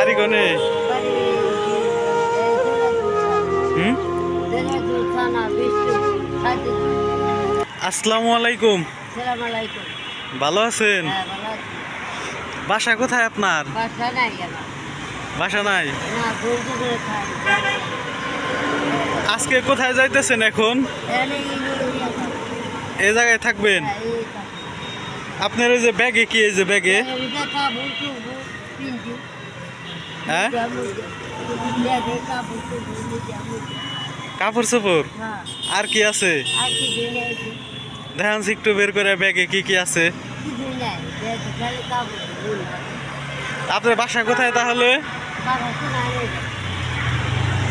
বাড়ি কোনে? আসসালামু আলাইকুম। ভালো আছেন? বাসা কোথায় আপনার? বাসা নাই। আজকে কোথায় যাইতেছেন এখন? এই জায়গায় থাকবেন? আপনার ওই যে ব্যাগে কি? এই যে ব্যাগে হ্যাঁ কাপড় চোপড় আর কি আছে দেখান একটু বের করে ব্যাগে কি কি আছে। আপনার বাসা কোথায় তাহলে?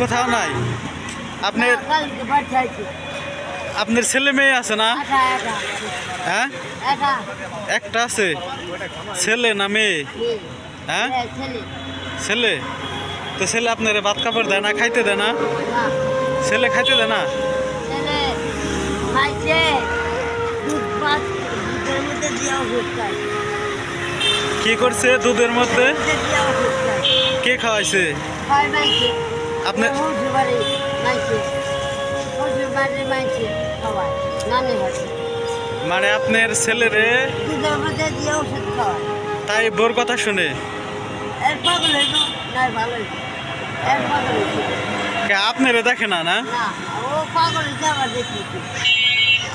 কোথাও নাই। আপনার আপনার ছেলে মেয়ে আছে না? হ্যাঁ একটা আছে। ছেলে না মেয়ে? হ্যাঁ ছেলে। তো ছেলে আপনার ভাত কাপড় দেয় না, খাইতে দেয় না? ছেলে খাইতে দেয় না? কি করছে দুধের মধ্যে? কে খাওয়াইছে? আপনার মানে আপনার ছেলেরে তাই বোর কথা শুনে আপনারা দেখে না? না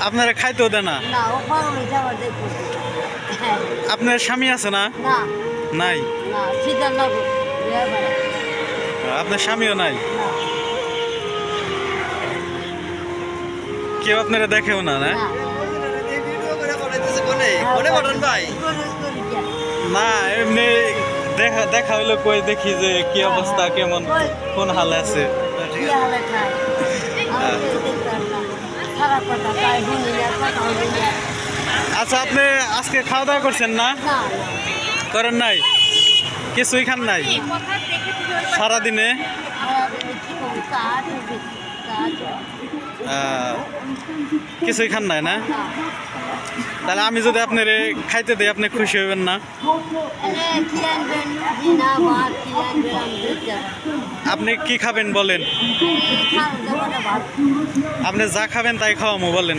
আপনারা খাইতেও দেয় না? আপনার স্বামী আছে না? নাই। আপনার স্বামীও নাই? কেউ আপনারা দেখেও না? না না এমনি দেখা হইলো কই দেখি যে কি অবস্থা, কেমন কোন হালে আছে। আচ্ছা আপনি আজকে খাওয়া দাওয়া করছেন না? করেন নাই? কিছুই খান নাই সারাদিনে? কিছুই খান নাই না? তাহলে আমি যদি আপনার খাইতে দিই আপনি খুশি হইবেন না? আপনি কি খাবেন বলেন? আপনি যা খাবেন তাই খাওয়ামো বলেন।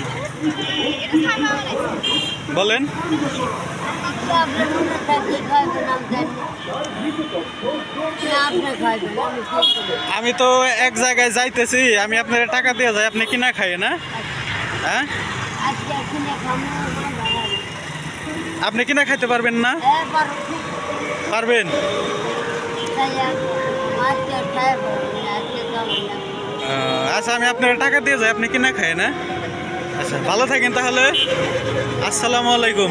বলেন আমি তো এক জায়গায় যাইতেছি, আমি আপনার টাকা দিয়ে যাই, আপনি কিনা খাই না? হ্যাঁ আপনি কিনা খাইতে পারবেন না? পারবেন? আচ্ছা আমি আপনার টাকা দিয়ে যাই, আপনি কিনা খাই না? আচ্ছা ভালো থাকেন তাহলে। আসসালামু আলাইকুম।